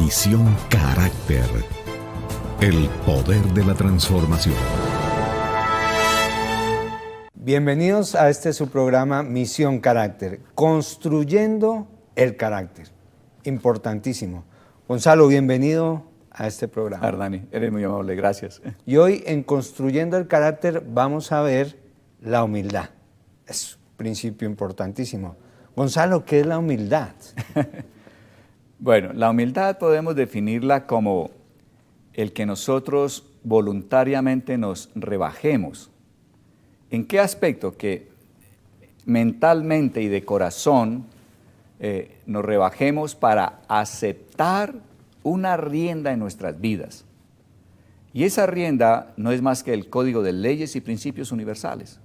Misión Carácter. El poder de la transformación. Bienvenidos a su programa Misión Carácter, construyendo el carácter. Importantísimo. Gonzalo, bienvenido a este programa. Hernani, eres muy amable, gracias. Y hoy en Construyendo el Carácter vamos a ver la humildad. Es un principio importantísimo. Gonzalo, ¿qué es la humildad? Bueno, la humildad podemos definirla como el que nosotros voluntariamente nos rebajemos. ¿En qué aspecto? Que mentalmente y de corazón nos rebajemos para aceptar una rienda en nuestras vidas. Y esa rienda no es más que el código de leyes y principios universales.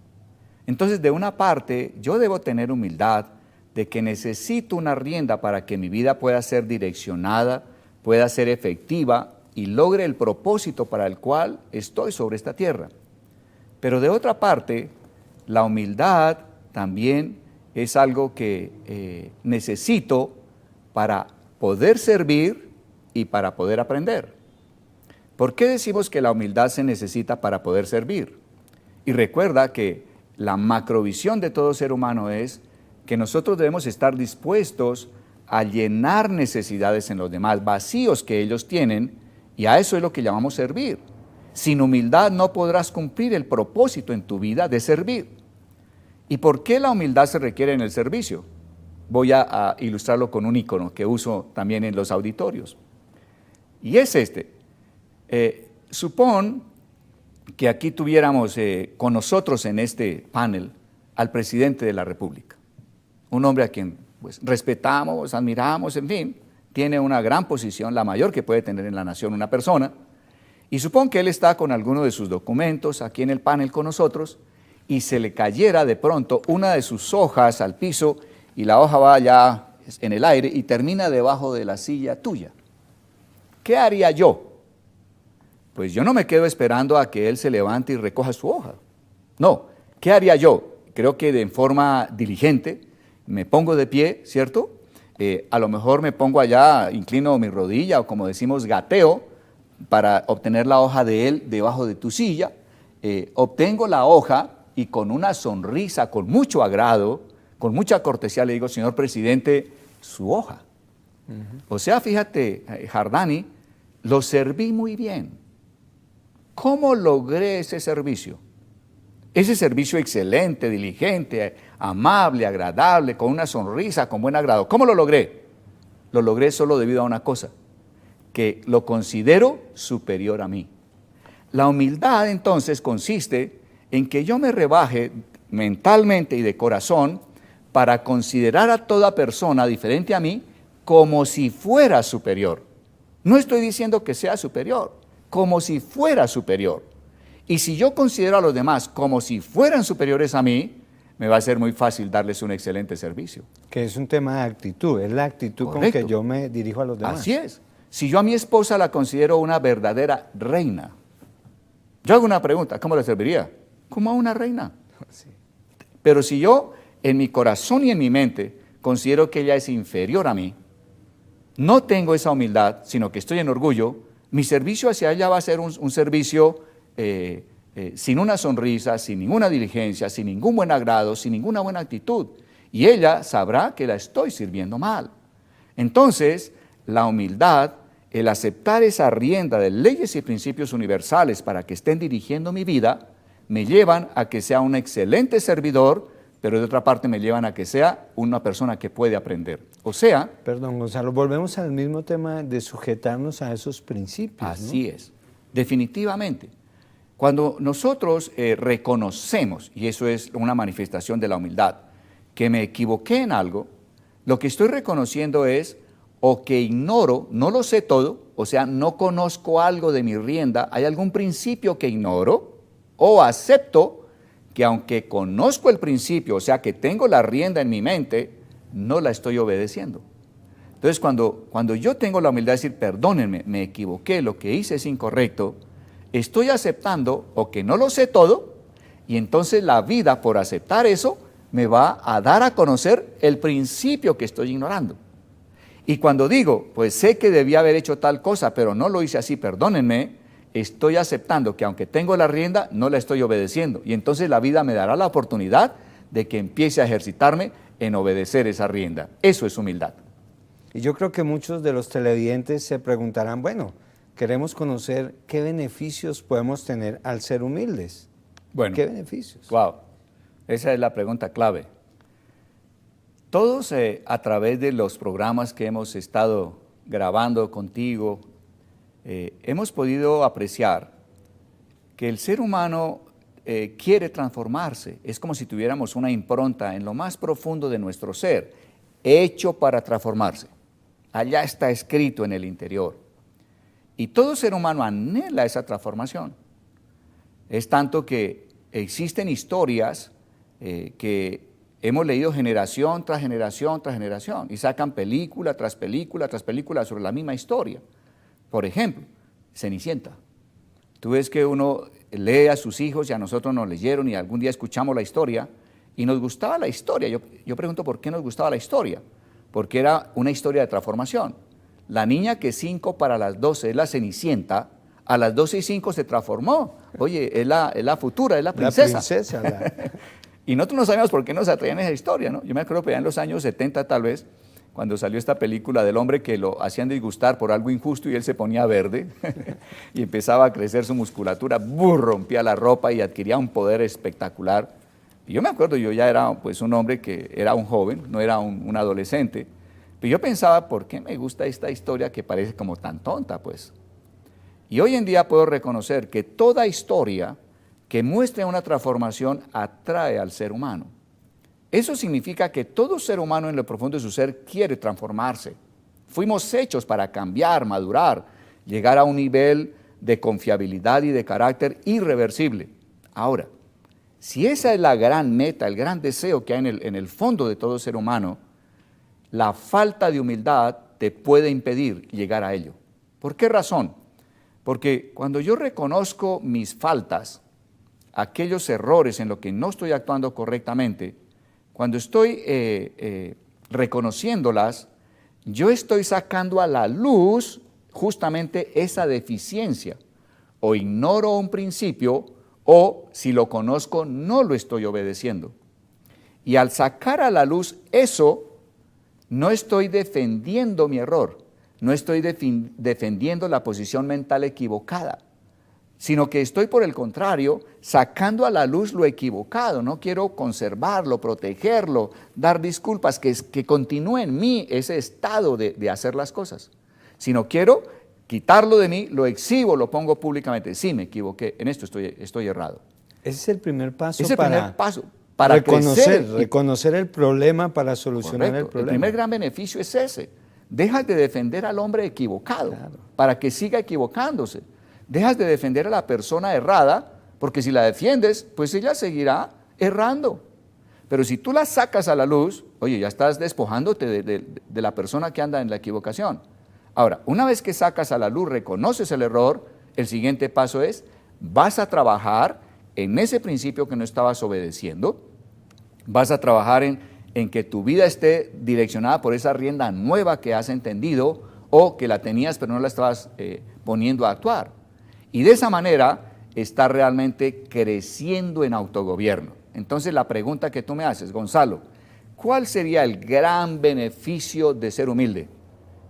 Entonces, de una parte, yo debo tener humildad de que necesito una rienda para que mi vida pueda ser direccionada, pueda ser efectiva y logre el propósito para el cual estoy sobre esta tierra. Pero de otra parte, la humildad también es algo que necesito para poder servir y para poder aprender. ¿Por qué decimos que la humildad se necesita para poder servir? Y recuerda que la macrovisión de todo ser humano es que nosotros debemos estar dispuestos a llenar necesidades en los demás, vacíos que ellos tienen, y a eso es lo que llamamos servir. Sin humildad no podrás cumplir el propósito en tu vida de servir. ¿Y por qué la humildad se requiere en el servicio? Voy a ilustrarlo con un icono que uso también en los auditorios. Y es supón que aquí tuviéramos con nosotros en este panel al presidente de la República. Un hombre a quien pues, respetamos, admiramos, en fin, tiene una gran posición, la mayor que puede tener en la nación una persona, y supón que él está con alguno de sus documentos aquí en el panel con nosotros, y se le cayera de pronto una de sus hojas al piso, y la hoja va ya en el aire y termina debajo de la silla tuya. ¿Qué haría yo? Pues yo no me quedo esperando a que él se levante y recoja su hoja. No, ¿qué haría yo? Creo que de forma diligente, me pongo de pie, ¿cierto? A lo mejor me pongo allá, inclino mi rodilla o como decimos gateo para obtener la hoja de él debajo de tu silla. Obtengo la hoja y con una sonrisa, con mucho agrado, con mucha cortesía le digo, señor presidente, su hoja. O sea, fíjate, Hernani, lo serví muy bien. ¿Cómo logré ese servicio? Ese servicio excelente, diligente, amable, agradable, con una sonrisa, con buen agrado. ¿Cómo lo logré? Lo logré solo debido a una cosa, que lo considero superior a mí. La humildad entonces consiste en que yo me rebaje mentalmente y de corazón para considerar a toda persona diferente a mí como si fuera superior. No estoy diciendo que sea superior, como si fuera superior. Y si yo considero a los demás como si fueran superiores a mí, me va a ser muy fácil darles un excelente servicio. Que es un tema de actitud, es la actitud Correcto. con que yo me dirijo a los demás. Así es. Si yo a mi esposa la considero una verdadera reina, yo hago una pregunta, ¿cómo le serviría? Como a una reina. Sí. Pero si yo en mi corazón y en mi mente considero que ella es inferior a mí, no tengo esa humildad, sino que estoy en orgullo, mi servicio hacia ella va a ser un servicio sin una sonrisa, sin ninguna diligencia, sin ningún buen agrado, sin ninguna buena actitud. Y ella sabrá que la estoy sirviendo mal. Entonces, la humildad, el aceptar esa rienda de leyes y principios universales para que estén dirigiendo mi vida, me llevan a que sea un excelente servidor, pero de otra parte me llevan a que sea una persona que puede aprender. O sea... Perdón, Gonzalo, volvemos al mismo tema de sujetarnos a esos principios, Así es, definitivamente. Cuando nosotros reconocemos, y eso es una manifestación de la humildad, que me equivoqué en algo, lo que estoy reconociendo es o que ignoro, no lo sé todo, o sea, no conozco algo de mi rienda, hay algún principio que ignoro, o acepto que aunque conozco el principio, o sea, que tengo la rienda en mi mente, no la estoy obedeciendo. Entonces, cuando yo tengo la humildad de decir, perdónenme, me equivoqué, lo que hice es incorrecto, estoy aceptando o que no lo sé todo, y entonces la vida, por aceptar eso, me va a dar a conocer el principio que estoy ignorando. Y cuando digo, pues sé que debía haber hecho tal cosa, pero no lo hice así, perdónenme, estoy aceptando que aunque tengo la rienda, no la estoy obedeciendo. Y entonces la vida me dará la oportunidad de que empiece a ejercitarme en obedecer esa rienda. Eso es humildad. Y yo creo que muchos de los televidentes se preguntarán, bueno, queremos conocer qué beneficios podemos tener al ser humildes. Bueno, ¿Qué beneficios? Wow, esa es la pregunta clave. Todos a través de los programas que hemos estado grabando contigo, hemos podido apreciar que el ser humano quiere transformarse. Es como si tuviéramos una impronta en lo más profundo de nuestro ser, hecho para transformarse. Allá está escrito en el interior. Y todo ser humano anhela esa transformación. Es tanto que existen historias que hemos leído generación tras generación tras generación y sacan película tras película tras película sobre la misma historia. Por ejemplo, Cenicienta. Tú ves que uno lee a sus hijos y a nosotros nos leyeron y algún día escuchamos la historia y nos gustaba la historia. Yo pregunto por qué nos gustaba la historia. Porque era una historia de transformación. La niña que 5 para las 12 es la Cenicienta, a las 12:05 se transformó. Oye, es la futura, es la princesa. La princesa. Y nosotros no sabíamos por qué nos atraían esa historia, ¿no? Yo me acuerdo que ya en los años 70 tal vez, cuando salió esta película del hombre que lo hacían disgustar por algo injusto y él se ponía verde y empezaba a crecer su musculatura, rompía la ropa y adquiría un poder espectacular. Y yo me acuerdo, yo ya era pues un hombre que era un joven, no era un adolescente, pero yo pensaba, ¿por qué me gusta esta historia que parece como tan tonta, pues? Y hoy en día puedo reconocer que toda historia que muestre una transformación atrae al ser humano. Eso significa que todo ser humano en lo profundo de su ser quiere transformarse. Fuimos hechos para cambiar, madurar, llegar a un nivel de confiabilidad y de carácter irreversible. Ahora, si esa es la gran meta, el gran deseo que hay en el fondo de todo ser humano, la falta de humildad te puede impedir llegar a ello. ¿Por qué razón? Porque cuando yo reconozco mis faltas, aquellos errores en los que no estoy actuando correctamente, cuando estoy reconociéndolas, yo estoy sacando a la luz justamente esa deficiencia. O ignoro un principio, o si lo conozco, no lo estoy obedeciendo. Y al sacar a la luz eso, no estoy defendiendo mi error, no estoy defendiendo la posición mental equivocada, sino que estoy, por el contrario, sacando a la luz lo equivocado. No quiero conservarlo, protegerlo, dar disculpas, que continúe en mí ese estado de hacer las cosas, sino quiero quitarlo de mí, lo exhibo, lo pongo públicamente. Sí, me equivoqué, en esto estoy errado. Ese es el primer paso. Ese es el primer paso para reconocer el problema para solucionar el problema. El primer gran beneficio es ese. Dejas de defender al hombre equivocado para que siga equivocándose. Dejas de defender a la persona errada, porque si la defiendes, pues ella seguirá errando. Pero si tú la sacas a la luz, oye, ya estás despojándote de la persona que anda en la equivocación. Ahora, una vez que sacas a la luz, reconoces el error, el siguiente paso es, vas a trabajar en ese principio que no estabas obedeciendo, vas a trabajar en que tu vida esté direccionada por esa rienda nueva que has entendido o que la tenías pero no la estabas poniendo a actuar. Y de esa manera está realmente creciendo en autogobierno. Entonces la pregunta que tú me haces, Gonzalo, ¿cuál sería el gran beneficio de ser humilde?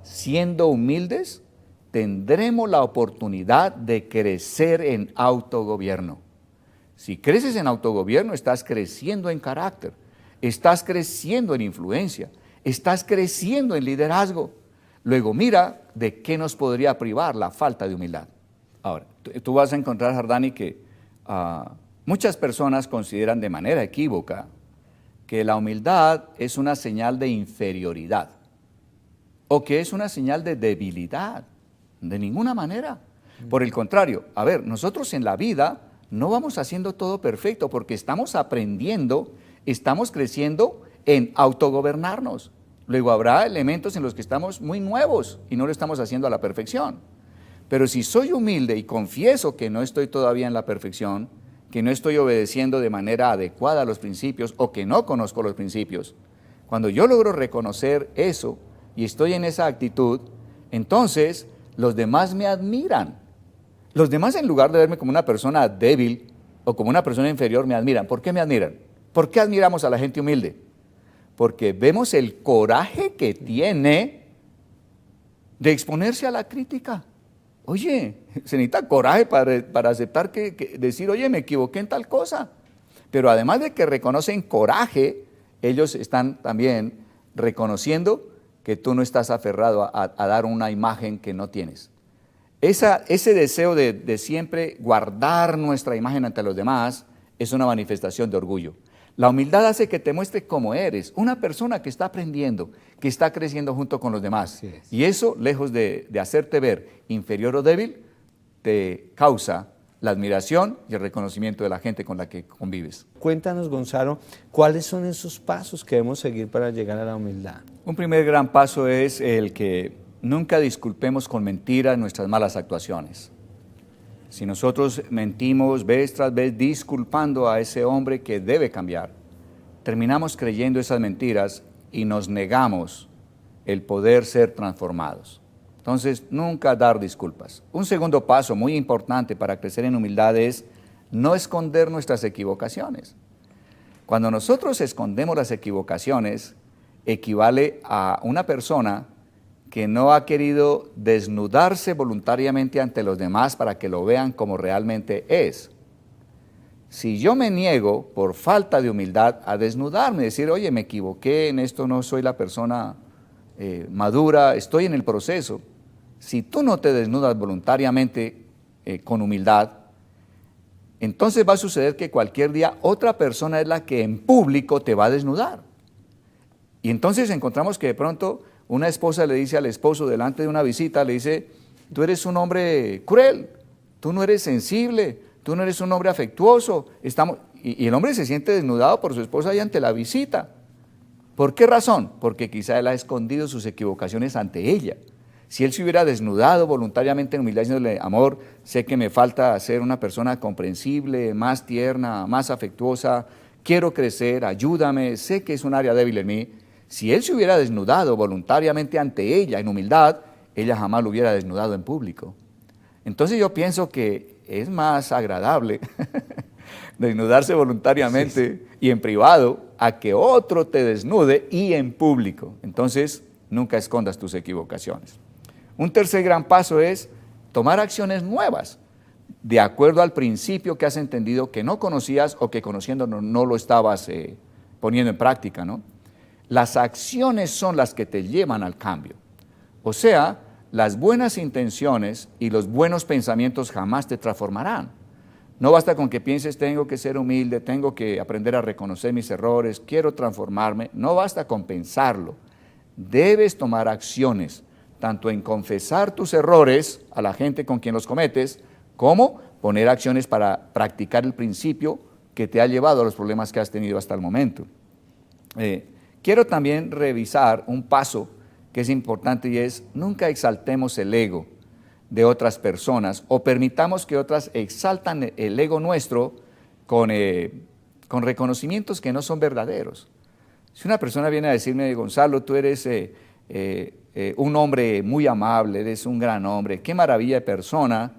Siendo humildes, tendremos la oportunidad de crecer en autogobierno. Si creces en autogobierno, estás creciendo en carácter, estás creciendo en influencia, estás creciendo en liderazgo. Luego mira de qué nos podría privar la falta de humildad. Ahora, tú vas a encontrar, Jardani, que muchas personas consideran de manera equívoca que la humildad es una señal de inferioridad o que es una señal de debilidad. De ninguna manera. Por el contrario, a ver, nosotros en la vida no vamos haciendo todo perfecto porque estamos aprendiendo, estamos creciendo en autogobernarnos. Luego habrá elementos en los que estamos muy nuevos y no lo estamos haciendo a la perfección. Pero si soy humilde y confieso que no estoy todavía en la perfección, que no estoy obedeciendo de manera adecuada a los principios o que no conozco los principios, cuando yo logro reconocer eso, y estoy en esa actitud, entonces los demás me admiran. Los demás, en lugar de verme como una persona débil o como una persona inferior, me admiran. ¿Por qué me admiran? ¿Por qué admiramos a la gente humilde? Porque vemos el coraje que tiene de exponerse a la crítica. Oye, se necesita coraje para aceptar decir, oye, me equivoqué en tal cosa. Pero además de que reconocen coraje, ellos están también reconociendo que tú no estás aferrado a dar una imagen que no tienes. Ese deseo de siempre guardar nuestra imagen ante los demás es una manifestación de orgullo. La humildad hace que te muestres como eres, una persona que está aprendiendo, que está creciendo junto con los demás. Y eso, lejos de hacerte ver inferior o débil, te causa la admiración y el reconocimiento de la gente con la que convives. Cuéntanos, Gonzalo, ¿cuáles son esos pasos que debemos seguir para llegar a la humildad? Un primer gran paso es el que nunca disculpemos con mentiras nuestras malas actuaciones. Si nosotros mentimos vez tras vez disculpando a ese hombre que debe cambiar, terminamos creyendo esas mentiras y nos negamos el poder ser transformados. Entonces, nunca dar disculpas. Un segundo paso muy importante para crecer en humildad es no esconder nuestras equivocaciones. Cuando nosotros escondemos las equivocaciones, equivale a una persona que no ha querido desnudarse voluntariamente ante los demás para que lo vean como realmente es. Si yo me niego por falta de humildad a desnudarme, decir, oye, me equivoqué en esto, no soy la persona madura, estoy en el proceso. Si tú no te desnudas voluntariamente con humildad, entonces va a suceder que cualquier día otra persona es la que en público te va a desnudar. Y entonces encontramos que de pronto una esposa le dice al esposo delante de una visita, le dice, tú eres un hombre cruel, tú no eres sensible, tú no eres un hombre afectuoso. Y el hombre se siente desnudado por su esposa ahí ante la visita. ¿Por qué razón? Porque quizá él ha escondido sus equivocaciones ante ella. Si él se hubiera desnudado voluntariamente en humildad, diciéndole, amor, sé que me falta ser una persona comprensible, más tierna, más afectuosa, quiero crecer, ayúdame, sé que es un área débil en mí. Si él se hubiera desnudado voluntariamente ante ella en humildad, ella jamás lo hubiera desnudado en público. Entonces yo pienso que es más agradable desnudarse voluntariamente y en privado a que otro te desnude y en público. Entonces nunca escondas tus equivocaciones. Un tercer gran paso es tomar acciones nuevas de acuerdo al principio que has entendido que no conocías o que conociendo no lo estabas poniendo en práctica, ¿no? Las acciones son las que te llevan al cambio. O sea, las buenas intenciones y los buenos pensamientos jamás te transformarán. No basta con que pienses, tengo que ser humilde, tengo que aprender a reconocer mis errores, quiero transformarme. No basta con pensarlo. Debes tomar acciones, tanto en confesar tus errores a la gente con quien los cometes, como poner acciones para practicar el principio que te ha llevado a los problemas que has tenido hasta el momento. Quiero también revisar un paso que es importante y es nunca exaltemos el ego de otras personas o permitamos que otras exaltan el ego nuestro con reconocimientos que no son verdaderos. Si una persona viene a decirme, Gonzalo, tú eres un hombre muy amable, eres un gran hombre, qué maravilla de persona,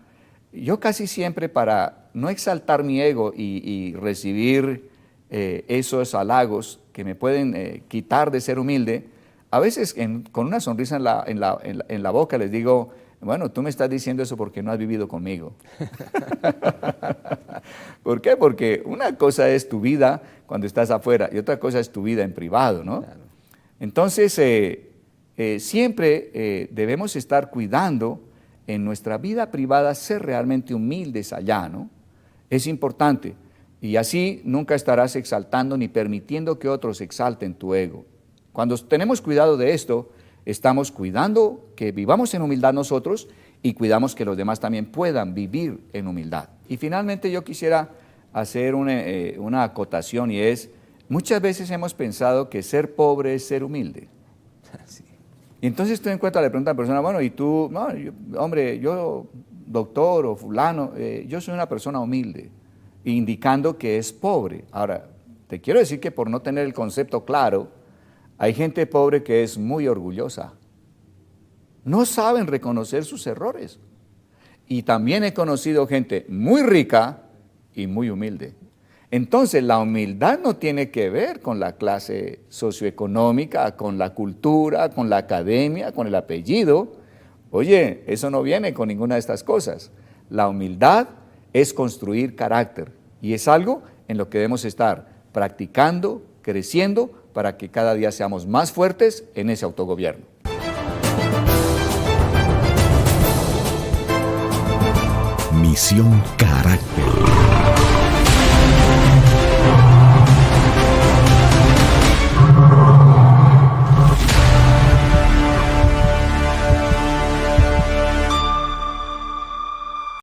yo casi siempre para no exaltar mi ego y recibir esos halagos que me pueden quitar de ser humilde, a veces con una sonrisa en la boca les digo, bueno, tú me estás diciendo eso porque no has vivido conmigo. ¿Por qué? Porque una cosa es tu vida cuando estás afuera y otra cosa es tu vida en privado, ¿no? Claro. Entonces, siempre debemos estar cuidando en nuestra vida privada, ser realmente humildes allá, ¿no? Es importante. Y así nunca estarás exaltando ni permitiendo que otros exalten tu ego. Cuando tenemos cuidado de esto, estamos cuidando que vivamos en humildad nosotros y cuidamos que los demás también puedan vivir en humildad. Y finalmente yo quisiera hacer una acotación y es, muchas veces hemos pensado que ser pobre es ser humilde. Sí. Y entonces tú encuentras, le pregunta a la persona, bueno, y tú, no, yo doctor o fulano, yo soy una persona humilde, indicando que es pobre. Ahora, te quiero decir que por no tener el concepto claro, hay gente pobre que es muy orgullosa. no saben reconocer sus errores. Y también he conocido gente muy rica y muy humilde. Entonces, la humildad no tiene que ver con la clase socioeconómica, con la cultura, con la academia, con el apellido. Oye, eso no viene con ninguna de estas cosas. La humildad es construir carácter y es algo en lo que debemos estar practicando, creciendo, para que cada día seamos más fuertes en ese autogobierno. Misión Carácter.